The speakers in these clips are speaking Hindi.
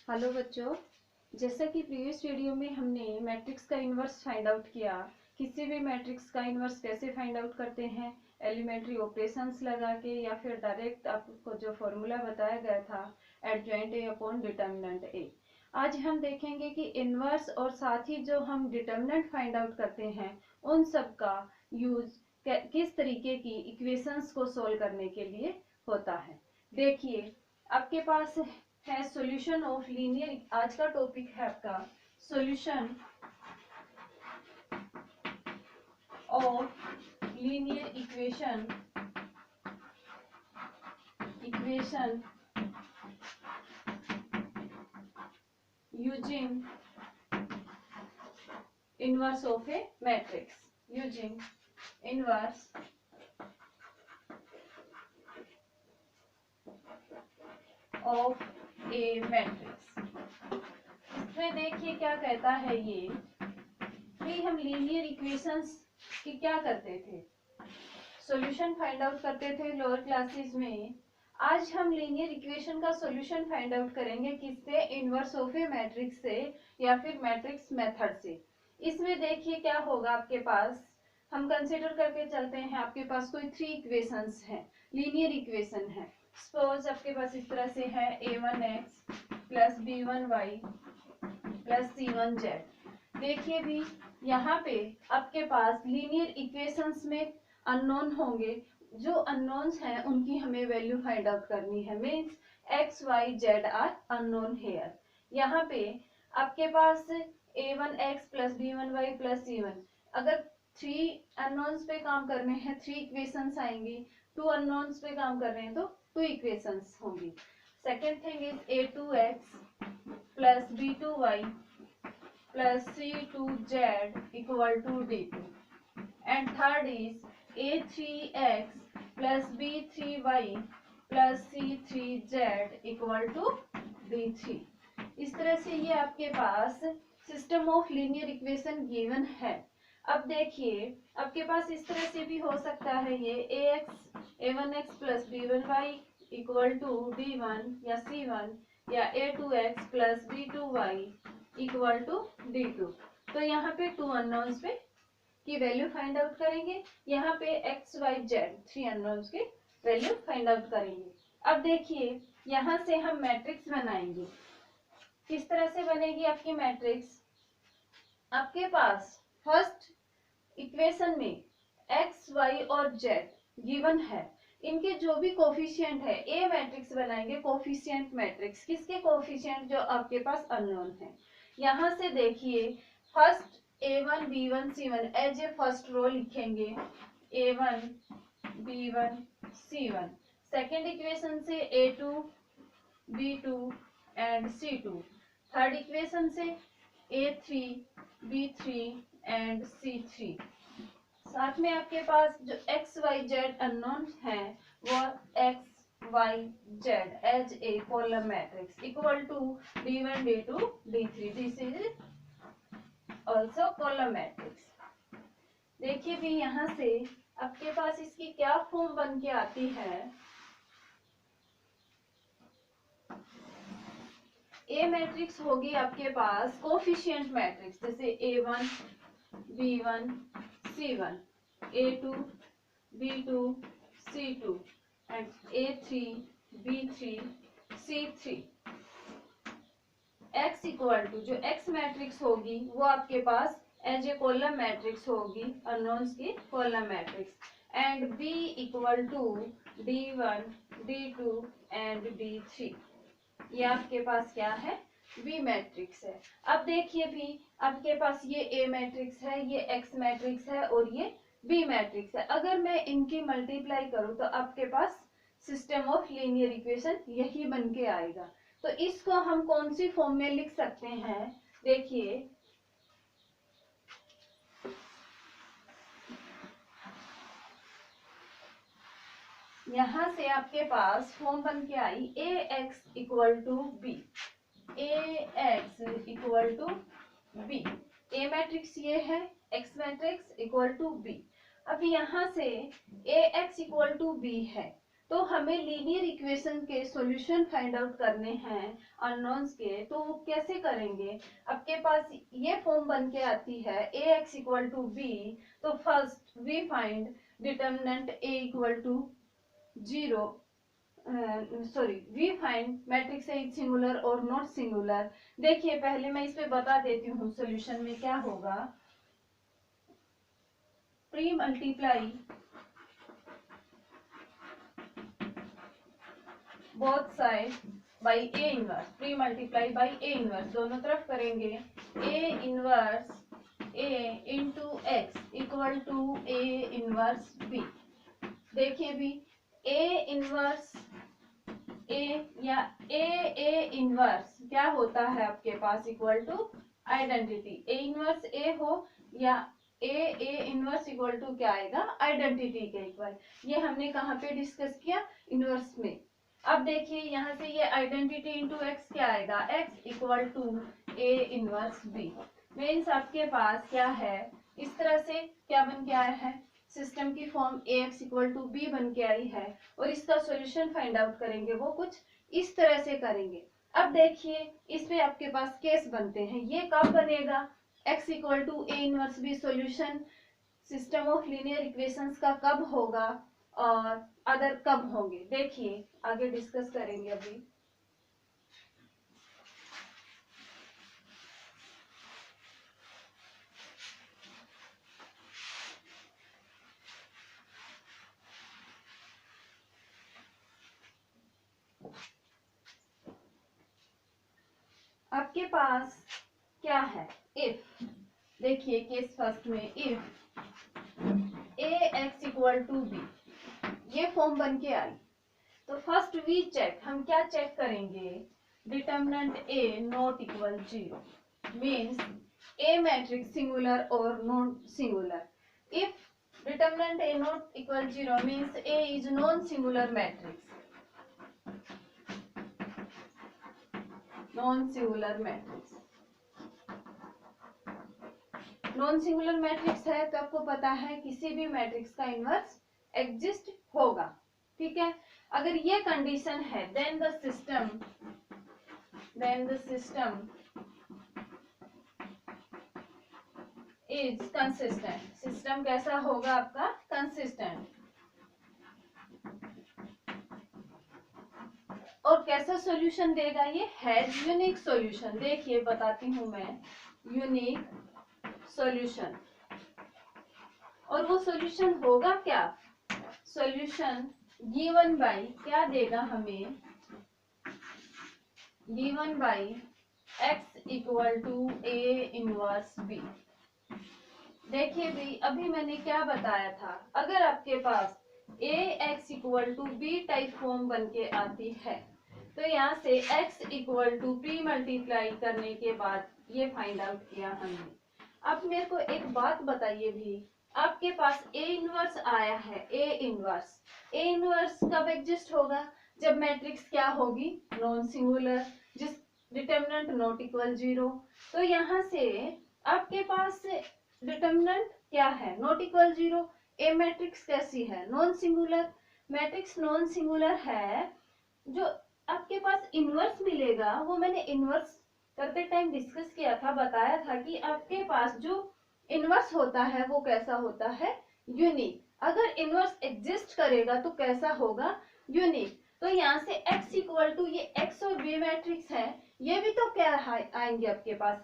हेलो बच्चों, जैसा कि प्रीवियस वीडियो में हमने मैट्रिक्स का इन्वर्स फाइंड आउट किया। किसी भी मैट्रिक्स का इन्वर्स कैसे फाइंड आउट करते हैं, एलिमेंट्री ऑपरेशंस लगा के या फिर डायरेक्ट आपको जो फॉर्मूला बताया गया था एडजॉइंट ए अपॉन डिटर्मिनेंट ए। आज हम देखेंगे कि इन्वर्स और साथ ही जो हम डिटर्मिनेंट फाइंड आउट करते हैं उन सब का यूज किस तरीके की इक्वेशंस को सोल्व करने के लिए होता है। देखिए, आपके पास है सॉल्यूशन ऑफ लीनियर। आज का टॉपिक है आपका solution of linear equation using inverse of A matrix. Using inverse of A matrix. इसमें देखिए क्या कहता है ये कि हम लीनियर इक्वेशंस की क्या करते थे, सॉल्यूशन फाइंड आउट करते थे लोअर क्लासेस में। आज हम लीनियर इक्वेशन का सॉल्यूशन फाइंड आउट करेंगे किससे, इनवर्स ऑफ ए मैट्रिक्स से या फिर मैट्रिक्स मेथड से। इसमें देखिए क्या होगा, आपके पास हम कंसीडर करके चलते हैं, आपके पास कोई 3 इक्वेशंस हैं, लीनियर इक्वेशन है। सपोज आपके पास इस तरह से है a1x plus b1y plus c1z। देखिए भी यहाँ पे आपके पास लीनियर इक्वेशंस में अननोन होंगे, जो अननोन्स हैं उनकी हमें वैल्यू फाइंड आउट करनी है। Means x y z are unknown here. यहाँ पे आपके पास a1x plus b1y plus c1, अगर 3 अननोन्स पे काम करने हैं 3 इक्वेशंस आएंगी, 2 अननोन्स पे काम कर रहे हैं तो 2 इक्वेशंस होंगी। Second thing is a2x plus b2y plus c2z equal to d2, and third is a3x plus b3y plus c3z equal to d3। इस तरह से ये आपके पास system of linear equation given है। अब देखिए आपके पास इस तरह से भी हो सकता है, ये a1x plus b1y equal to d1 या c1, या a2x plus b2y equal to d2। तो यहाँ पे 2 अननोन्स पे की वैल्यू फाइंड आउट करेंगे, यहाँ पे x y z 3 अननोन्स की वैल्यू फाइंड आउट करेंगे। अब देखिए यहाँ से हम मैट्रिक्स बनाएंगे। किस तरह से बनेगी आपकी मैट्रिक्स, आपके पास फर्स्ट इक्वेशन में x y और z गिवन है, इनके जो भी कोफिशिएंट है, ए मैट्रिक्स बनाएंगे कोफिशिएंट मैट्रिक्स। किसके कोफिशिएंट, जो आपके पास अननोन है। यहाँ से देखिए first a1 b1 c1 as a first row लिखेंगे, a1 b1 c1। Second equation से a2 b2 and c2। Third equation से a3 b3 एंड c3। साथ में आपके पास जो x y z अननोन है वो x y z as a column matrix equal to d1 d2 d3। This is also column matrix. देखिए भी यहाँ से आपके पास इसकी क्या फॉर्म बन के आती है, ए मैट्रिक्स होगी आपके पास कोफिशिएंट मैट्रिक्स, जैसे a1 b1 c1, a2 b2 c2 and a3 b3 c3। x equal to जो x मैट्रिक्स होगी वो आपके पास एज ए कॉलम मैट्रिक्स होगी, अननोन्स की column matrix, and b equal to d1 d2 and d3। ये आपके पास क्या है, बी मैट्रिक्स है। अब देखिए भी आपके पास ये ए मैट्रिक्स है, ये एक्स मैट्रिक्स है और ये बी मैट्रिक्स है। अगर मैं इनकी मल्टीप्लाई करूं तो आपके पास सिस्टम ऑफ लीनियर इक्वेशन यही बन के आएगा। तो इसको हम कौन सी फॉर्म में लिख सकते हैं, देखिए यहां से आपके पास फॉर्म बन के आई A X equal to B, A X equal to B. A matrix ये है, X matrix equal to B. अब यहाँ से A X equal to B है तो हमें लीनियर इक्वेशन के सॉल्यूशन फाइंड आउट करने हैं अननोन्स के, तो वो कैसे करेंगे? आपके पास ये फॉर्म बन के आती है ax इक्वल टू बी, तो first we find determinant a equal to 0, we find matrix A singular और नॉट सिंगुलर। देखिए पहले मैं इस पे बता देती हूँ सॉल्यूशन में क्या होगा। Pre multiply both side by A inverse, pre multiply by A inverse, दोनों तरफ करेंगे A inverse A into X equal to A inverse B. देखिए भी ए इनवर्स ए या ए इनवर्स क्या होता है आपके पास equal to identity. A inverse A हो या ए इनवर्स इक्वल टू क्या आएगा, आइडेंटिटी के इक्वल। ये हमने कहाँ पे डिस्कस किया, इनवर्स में। अब देखिए यहाँ से ये आइडेंटिटी इंटू एक्स क्या आएगा, X equal to A inverse B. Means आपके पास क्या है, इस तरह से क्या बन के आया है, सिस्टम की form A X equal to B बन के आई है। और इसका सॉल्यूशन फाइंड आउट करेंगे वो कुछ इस तरह से करेंगे। अब देखिए इसमें आपके पास केस बनते हैं, ये कब बनेगा, X equal to A inverse B solution system of linear equations का कब होगा और अदर कब होंगे, देखिए आगे डिस्कस करेंगे अभी। आपके पास क्या है, इफ, देखिए केस फर्स्ट में if A X equal to B, ये फॉर्म बन के आई, तो फर्स्ट वी चेक, हम क्या चेक करेंगे, determinant A not equal 0, means A matrix singular और non singular. If determinant A not equal 0 means A is non singular matrix, non singular matrix. Non singular matrix है तो आपको पता है किसी भी मैट्रिक्स का इनवर्स एग्जिस्ट होगा, ठीक है। अगर ये कंडीशन है then the system is consistent. System कैसा होगा आपका, कंसिस्टेंट। और कैसा सॉल्यूशन देगा, ये हैज यूनिक सॉल्यूशन। देखिए बताती हूं मैं, यूनिक सॉल्यूशन। और वो सॉल्यूशन होगा क्या, सॉल्यूशन गिवन बाय क्या देगा हमें, given by x equal to A inverse B. देखिए भी अभी मैंने क्या बताया था, अगर आपके पास A X equal to B type form बन के आती है तो यहाँ से x equal to pre multiply करने के बाद ये फाइंड आउट किया हमने। अब मेरे को एक बात बताइए भी, आपके पास ए इनवर्स आया है, ए इनवर्स कब एग्जिस्ट होगा, जब मैट्रिक्स क्या होगी, नॉन सिंगुलर, जिस डिटर्मिनेंट नॉट इक्वल 0। तो यहाँ से आपके पास डिटर्मिनेंट क्या है, नॉट इक्वल 0। ए मैट्रिक्स कैसी है, non singular. Matrix non singular है, जो आपके पास इनवर्स मिलेगा वो मैंने इनवर्स करते टाइम डिस्कस किया था, बताया था कि आपके पास जो इनवर्स होता है वो कैसा होता है, यूनिक। अगर इनवर्स एग्जिस्ट करेगा तो कैसा होगा, यूनिक। तो यहाँ से x इक्वल टू ये x और b मैट्रिक्स है, ये भी तो क्या आएंगे आपके पास,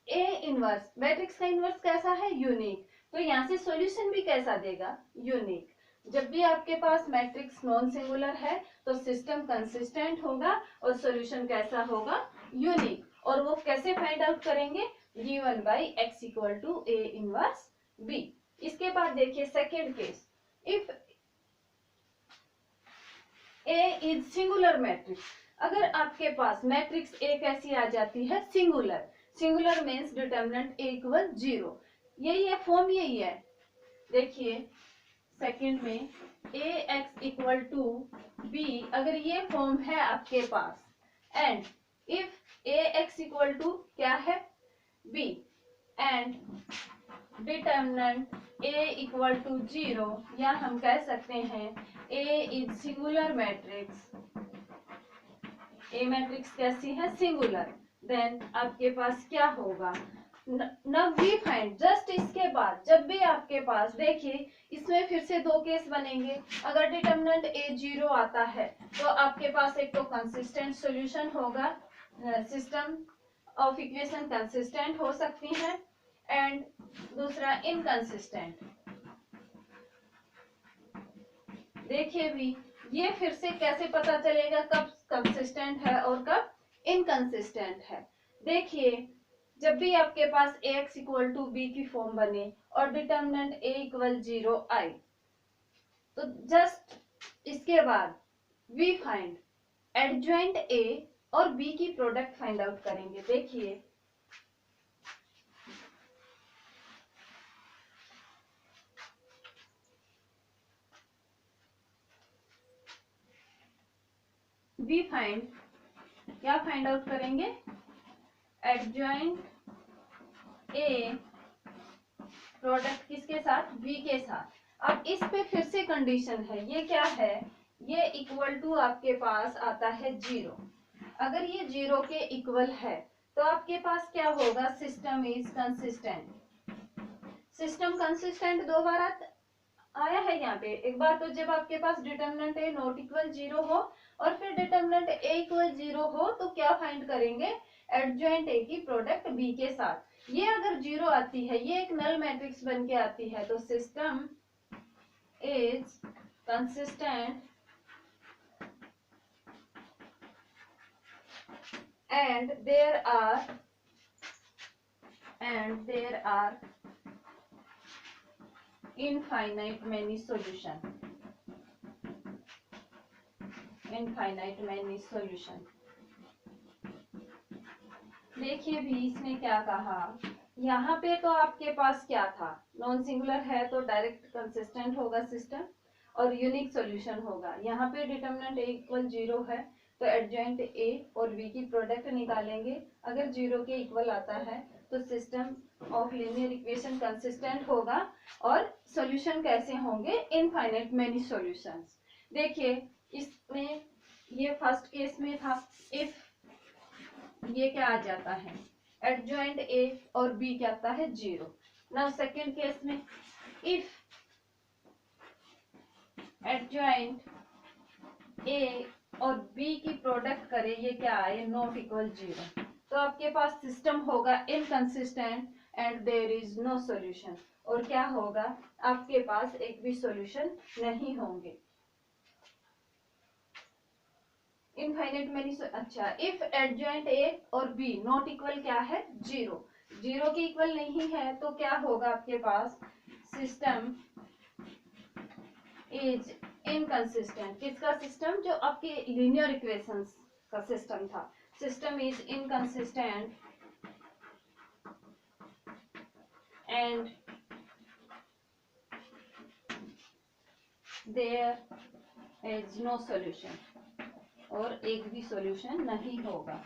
ए इनवर्स। मैट्रिक्स का इनवर्स कैसा है, यूनिक। तो यहाँ से सॉल्यूशन भी कैसा देगा, यूनिक। जब भी आपके पास मैट्रिक्स नॉन सिंगुलर है तो सिस्टम कंसिस्टेंट होगा और सॉल्यूशन कैसा होगा, यूनिक। और वो कैसे फाइंड आउट करेंगे, given by x equal to A inverse b। इसके बाद देखिए second case, if A is singular matrix. अगर आपके पास मैट्रिक्स ए कैसी आ जाती है, singular. Singular means determinant A equal 0, यही है फॉर्म, यही है। देखिए सेकंड में A X equal to B, अगर ये फॉर्म है आपके पास, and if A X equal to क्या है, B, and determinant A equal to 0, या हम कह सकते हैं A is singular matrix, A matrix कैसी है, सिंगुलर, देन आपके पास क्या होगा, नव वी फाइंड, जस्ट इसके बाद जब भी आपके पास, देखिए इसमें फिर से दो केस बनेंगे। अगर डिटर्मिनेंट A 0 आता है तो आपके पास एक तो कंसिस्टेंट सॉल्यूशन होगा, सिस्टम ऑफ इक्वेशन कंसिस्टेंट हो सकती है, एंड दूसरा इनकंसिस्टेंट। देखिए भी ये फिर से कैसे पता चलेगा कब कंसिस्टेंट है और कब इनकंसिस्टेंट है। देखिए जब भी आपके पास ax इक्वल टू बी की फॉर्म बने और डिटर्मिनेंट a इक्वल 0 आए, तो जस्ट इसके बाद वी फाइंड एडजॉइंट a और b की प्रोडक्ट फाइंड आउट करेंगे। देखिए वी फाइंड, क्या फाइंड आउट करेंगे, एडजॉइंट a प्रोडक्ट किसके साथ, b के साथ। अब इस पे फिर से कंडीशन है, ये क्या है, ये इक्वल टू आपके पास आता है 0। अगर ये 0 के इक्वल है तो आपके पास क्या होगा, system is consistent. System consistent दो बार आया है यहाँ पे, एक बार तो जब आपके पास डिटर्मिनेंट ए नॉट इक्वल 0 हो, और फिर डिटर्मिनेंट ए इक्वल 0 हो तो क्या फाइंड करेंगे, एडजॉइंट ए की प्रोडक्ट बी के साथ। ये अगर 0 आती है, ये एक नल मैट्रिक्स बन के आती है, तो system is consistent and there are infinite many solution, देखिए भी इसने क्या कहा, यहाँ पे तो आपके पास क्या था, नॉन सिंगुलर है तो डायरेक्ट कंसिस्टेंट होगा सिस्टम और यूनिक सॉल्यूशन होगा। यहाँ पे डिटर्मिनेंट a इक्वल 0 है तो एडजॉइंट a और b की प्रोडक्ट निकालेंगे। अगर 0 के इक्वल आता है तो system of linear equation consistent होगा, और सॉल्यूशन कैसे होंगे, इनफाइनाइट मेनी सॉल्यूशंस। देखिए इसमें ये फर्स्ट केस में था, इफ ये क्या आ जाता है, एडजॉइंट a और b क्या आता है 0। नाउ सेकेंड केस में इफ एडजॉइंट a और b की प्रोडक्ट करे, ये क्या आए, नॉट इक्वल 0, तो आपके पास सिस्टम होगा inconsistent and there is no solution, और क्या होगा, आपके पास एक भी सॉल्यूशन नहीं होंगे, इनफाइनाइट मेनी। अच्छा, इफ एडजॉइंट a और b नॉट इक्वल क्या है, 0, 0 के इक्वल नहीं है तो क्या होगा आपके पास, सिस्टम इज इनकंसिस्टेंट। किसका सिस्टम, जो आपके लीनियर इक्वेशंस का सिस्टम था, system is inconsistent and there is no solution, और एक भी सॉल्यूशन नहीं होगा।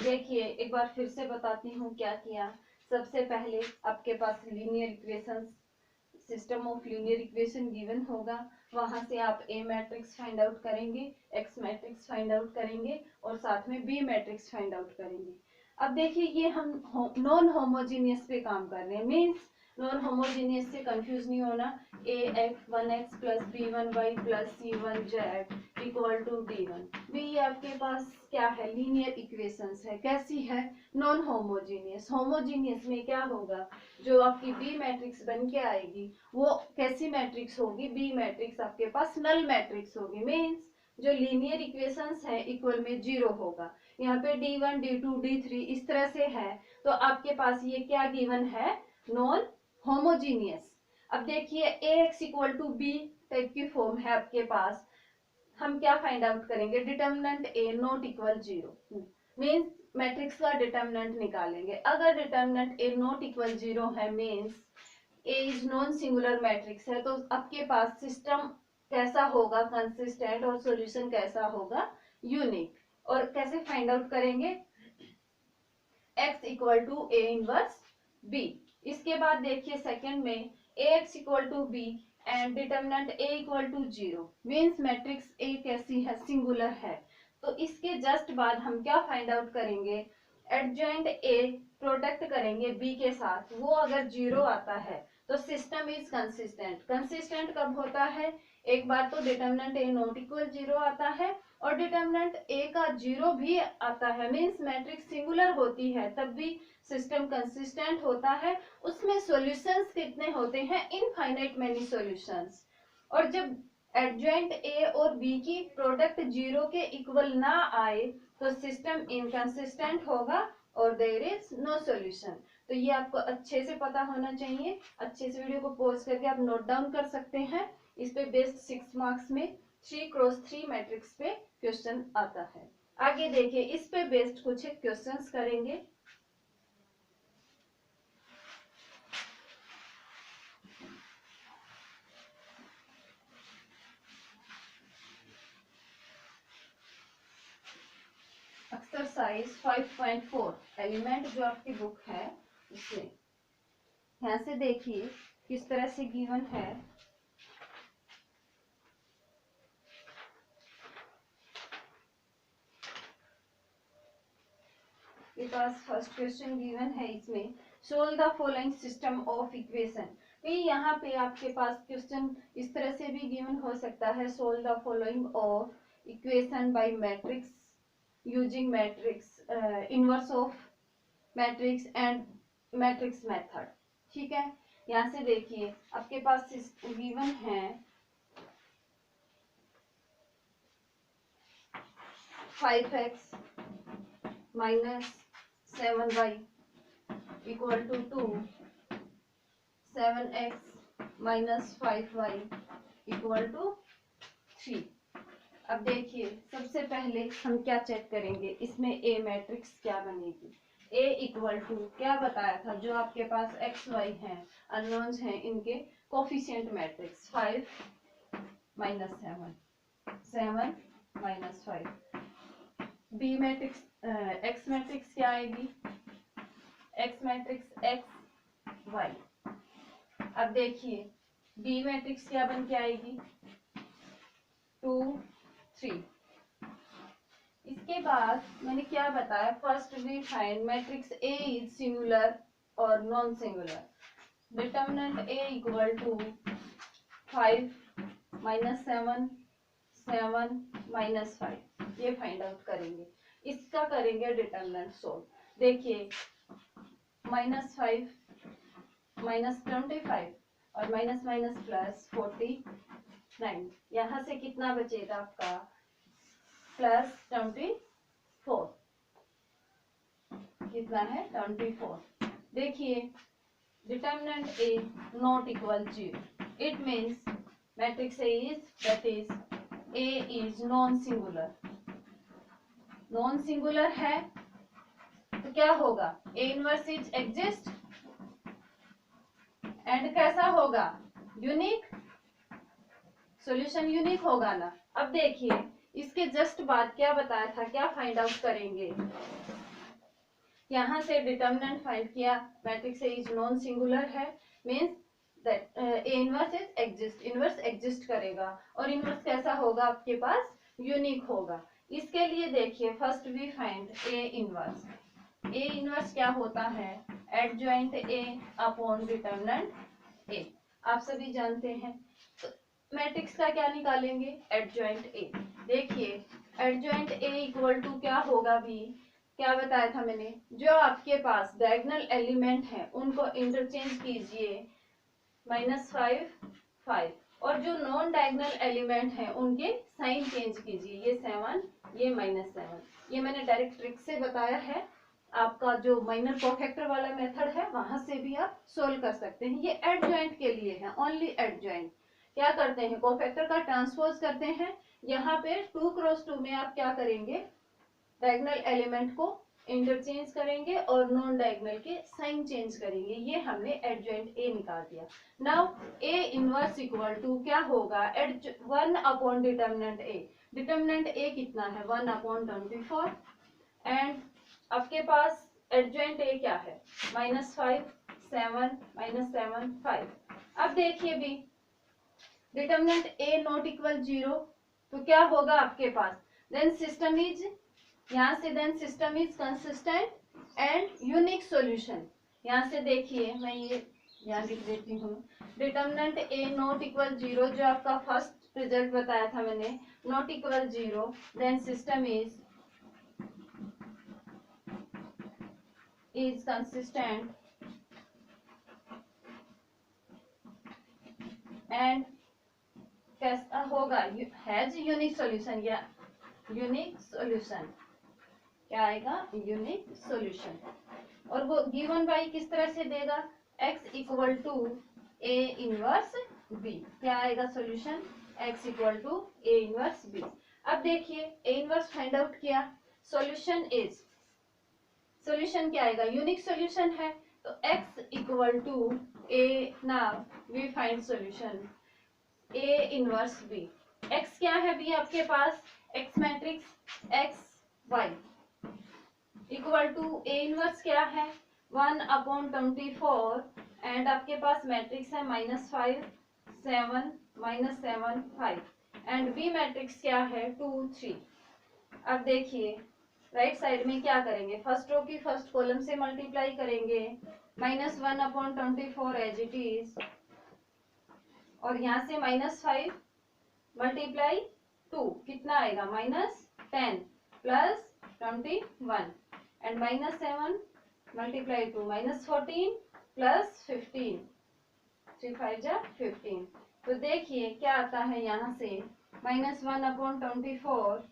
देखिए एक बार फिर से बताती हूँ क्या किया। सबसे पहले आपके पास linear equations, system of linear equation given होगा, वहां से आप ए मैट्रिक्स फाइंड आउट करेंगे, एक्स मैट्रिक्स फाइंड आउट करेंगे, और साथ में बी मैट्रिक्स फाइंड आउट करेंगे। अब देखिए ये हम नॉन होमोजीनियस पे काम कर रहे हैं, मीन्स नॉन होमोजीनियस से कंफ्यूज नहीं होना। ax1x plus b1y plus c1z equal to d1, ये आपके पास क्या है, लीनियर इक्वेशंस है, कैसी है, नॉन होमोजीनियस। होमोजीनियस में क्या होगा, जो आपकी बी मैट्रिक्स बन के आएगी वो कैसी मैट्रिक्स होगी, बी मैट्रिक्स आपके पास नल मैट्रिक्स होगी, मीन्स जो लीनियर इक्वेशंस है इक्वल में 0 होगा। यहाँ पे d1 d2 d3 इस तरह से है, तो आपके पास ये क्या गिवन है, नॉन होमोजीनियस। अब देखिए ax equal to B type की फॉर्म है आपके पास, हम क्या फाइंड आउट करेंगे, determinant a not equal 0, means matrix का डिटर्मिनेंट निकालेंगे। अगर डिटर्मिनेंट a नॉट इक्वल 0 है, means a is non singular matrix है, तो आपके पास सिस्टम कैसा होगा, कंसिस्टेंट, और सॉल्यूशन कैसा होगा, यूनिक। और कैसे फाइंड आउट करेंगे, x equal to A inverse b। इसके बाद देखिए सेकंड में ax equal to b and determinant a equal to 0 means matrix A कैसी है, सिंगुलर है। तो इसके जस्ट बाद हम क्या फाइंड आउट करेंगे, एडजॉइंट A प्रोडक्ट करेंगे B के साथ, वो अगर 0 आता है तो सिस्टम इज कंसिस्टेंट। कंसिस्टेंट कब होता है, एक बार तो डिटर्मिनेंट A नॉट इक्वल 0 आता है और डिटर्मिनेंट A का 0 भी आता है, मीन्स मैट्रिक्स सिंगुलर होती है तब भी सिस्टम कंसिस्टेंट होता है। उसमें सॉल्यूशंस कितने होते हैं, इनफाइनाइट मेनी सॉल्यूशंस। और जब एडजॉइंट A और B की प्रोडक्ट 0 के इक्वल ना आए तो सिस्टम इनकंसिस्टेंट होगा और देयर इज नो सॉल्यूशन। तो ये आपको अच्छे से पता होना चाहिए। अच्छे से वीडियो को पॉज करके आप नोट डाउन कर सकते हैं। इस पे बेस्ड 6 मार्क्स में 3x3 मैट्रिक्स पे क्वेश्चन आता है। आगे देखिए, इस पे बेस्ड कुछ क्वेश्चंस करेंगे। एक्सरसाइज 5.4 एलिमेंट जो आपकी बुक है उसमें यहाँ से देखिए किस तरह से गिवन है। के पास फर्स्ट क्वेश्चन गिवन है, इसमें solve the following system of equation. तो यहाँ पे आपके पास क्वेश्चन इस तरह से भी गिवन हो सकता है, solve the following of equation by matrix using matrix inverse of matrix and matrix method. ठीक है, यहाँ से देखिए आपके पास गिवन है 5x minus 7y equal to 2, 7x minus 5y equal to 3। अब देखिए सबसे पहले हम क्या चेक करेंगे, इसमें A मैट्रिक्स क्या बनेगी। A इक्वल टू क्या बताया था, जो आपके पास x y हैं अननोन्स हैं, इनके coefficient matrix 5 minus 7 minus 5। B matrix x matrix क्या आएगी, x मैट्रिक्स x y। अब देखिए B मैट्रिक्स क्या बन के आएगी 2 3। इसके बाद मैंने क्या बताया, first we find matrix A is singular और non singular. Determinant A equal to 5 minus 7 minus 5, ये फाइंड आउट करेंगे। इसका करेंगे डिटर्मिनेंट सोल्व। देखिए -5 माइनस 25 और माइनस माइनस प्लस 49, यहाँ से कितना बचेगा आपका प्लस 24, कितना है 24। देखिए determinant A not equal 0, it means matrix A is that is A is non singular. Non singular है तो क्या होगा, A inverse is exist and कैसा होगा, यूनिक। सॉल्यूशन यूनिक होगा ना। अब देखिए इसके जस्ट बाद क्या बताया था, क्या फाइंड आउट करेंगे, यहां से डिटर्मिनेंट फाइंड किया, matrix A is non singular है means that A inverse is exist, inverse exist करेगा और इनवर्स कैसा होगा आपके पास, यूनिक होगा। इसके लिए देखिए first we find A inverse. A inverse क्या होता है, adjoint A upon determinant A, आप सभी जानते हैं। तो मैट्रिक्स का क्या निकालेंगे, एडजॉइंट A। देखिए एडजॉइंट A इक्वल टू क्या होगा भी, क्या बताया था मैंने, जो आपके पास डायगोनल एलिमेंट है उनको इंटरचेंज कीजिए -5 5, और जो नॉन डायगोनल एलिमेंट है उनके साइन चेंज कीजिए, ये 7 ये -7। ये मैंने डायरेक्ट ट्रिक से बताया है, आपका जो माइनर कोफैक्टर वाला मेथड है वहां से भी आप सोल्व कर सकते हैं। ये एडजॉइंट के लिए है, ओनली एडजॉइंट। क्या करते हैं, कोफैक्टर का ट्रांसपोज करते हैं, यहाँ पे 2x2 में आप क्या करेंगे, डायगोनल एलिमेंट को इंटरचेंज करेंगे और नॉन डायगोनल के साइन चेंज करेंगे। ये हमने एडजॉइंट A निकाल दिया। Now A inverse equal to क्या होगा, 1 upon determinant A। Determinant A कितना है 1 अपॉन 24 एंड आपके पास एडजॉइंट ए क्या है, -5 7 -7 5। अब देखिए B, determinant A not equal 0, तो क्या होगा आपके पास, देन सिस्टम इज, यहाँ से then system is consistent and unique solution. यहाँ से देखिए मैं ये यहाँ लिख देती हूँ, डिटर्मिनेंट ए नॉट इक्वल 0, जो आपका फर्स्ट रिजल्ट बताया था मैंने, not equal 0, then system is consistent and कैसा होगा, हैज यूनिक सॉल्यूशन, या यूनिक सॉल्यूशन, क्या आएगा, यूनिक सॉल्यूशन। और वो गिवन बाई किस तरह से देगा, x equal to A inverse B, क्या आएगा solution, x equal to A inverse B. अब देखिए ए इनवर्स फाइंड आउट किया, सॉल्यूशन इज, सॉल्यूशन क्या आएगा, यूनिक सॉल्यूशन है, तो x equal to A, now we find solution A inverse B. x क्या है बी आपके पास, x matrix x y equal to A inverse क्या है 1/24 एंड आपके पास मैट्रिक्स है -5 7 -7 5 एंड बी मैट्रिक्स क्या है 2 3। अब देखिए राइट साइड में क्या करेंगे, फर्स्ट रो की फर्स्ट कॉलम से मल्टीप्लाई करेंगे, -1/24 एज इट इज, और यहाँ से -5 मल्टीप्लाई 2 कितना आएगा, -10 प्लस 21 एंड -7 मल्टीप्लाई 2 -14 प्लस 15, 3 5 जा 15। तो देखिए क्या आता है यहाँ से, -1/24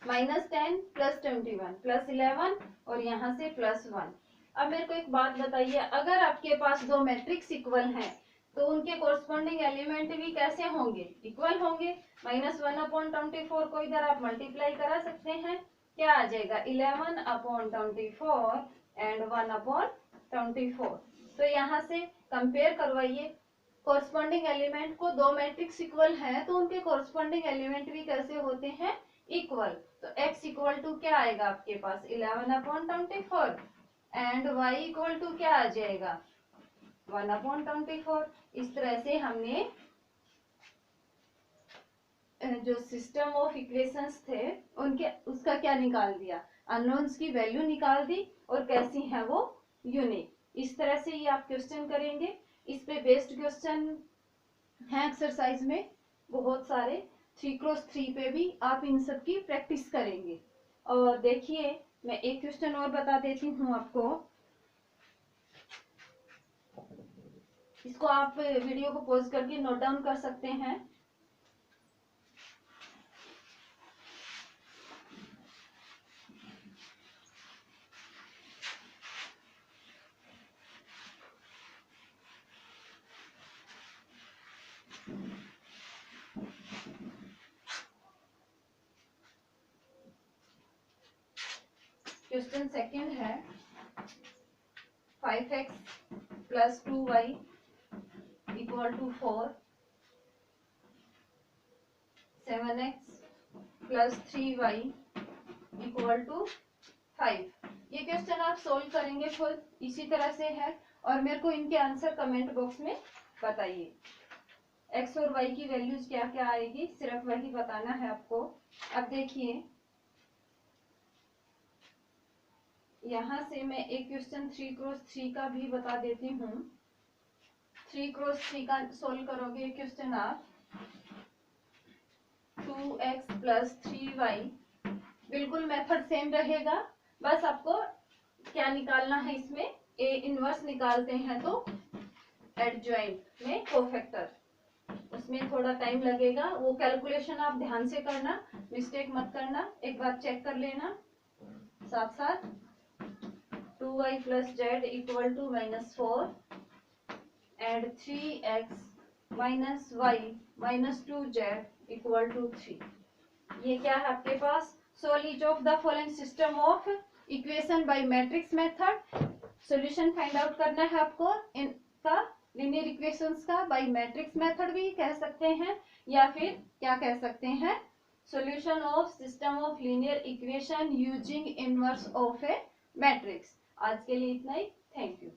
-10 प्लस 21 प्लस 11 और यहाँ से +1। अब मेरे को एक बात बताइए, अगर आपके पास दो मैट्रिक्स इक्वल हैं तो उनके कोरस्पॉन्डिंग एलिमेंट भी कैसे होंगे, इक्वल होंगे। -1/24 को इधर आप मल्टीप्लाई करा सकते हैं, क्या आ जाएगा 11/24 एंड 1/24। तो यहाँ से कंपेयर करवाइए कोरस्पॉन्डिंग एलिमेंट को, दो मैट्रिक्स इक्वल है तो उनके कोरस्पॉन्डिंग एलिमेंट भी कैसे होते हैं, इक्वल। तो x इक्वल टू क्या आएगा आपके पास 11/24 एंड y इक्वल टू क्या आ जाएगा 1/24। इस तरह से हमने जो सिस्टम ऑफ इक्वेशंस थे उनके उसका क्या निकाल दिया, अननोन्स की वैल्यू निकाल दी और कैसी है वो यूनिक। इस तरह से ये आप क्वेश्चन करेंगे, इस पे बेस्ड क्वेश्चन है एक्सरसाइज में बहुत सारे, 3x3 पे भी आप इन सब की प्रैक्टिस करेंगे। और देखिए मैं एक क्वेश्चन और बता देती हूँ आपको, इसको आप वीडियो को पॉज करके नोट डाउन कर सकते हैं। क्वेश्चन सेकंड है 5x + 2y = 4, 7x + 3y = 5। ये क्वेश्चन आप सोल्व करेंगे खुद, इसी तरह से है और मेरे को इनके आंसर कमेंट बॉक्स में बताइए। x और y की वैल्यूज क्या क्या आएगी सिर्फ वही बताना है आपको। अब देखिए यहाँ से मैं एक क्वेश्चन 3x3 का भी बता देती हूँ। 3x3 का सोल्व करोगे क्वेश्चन आप 2x + 3y, बिल्कुल मेथड सेम रहेगा, बस आपको क्या निकालना है, इसमें ए इनवर्स निकालते हैं तो एडजॉइंट में कोफैक्टर, उसमें थोड़ा टाइम लगेगा, वो कैलकुलेशन आप ध्यान से करना, मिस्टेक मत करना, एक बार चेक कर लेना साथ साथ। 2y + z = -4 and 3x - y - 2z = 3। ये क्या है आपके पास, solve each of the following system of equation by matrix method। Solution find out करना है आपको इनका, लीनियर इक्वेशंस का बाय मैट्रिक्स मेथड भी कह सकते हैं या फिर क्या कह सकते हैं, solution of system of linear equation using inverse of A matrix. आज के लिए इतना ही, थैंक यू।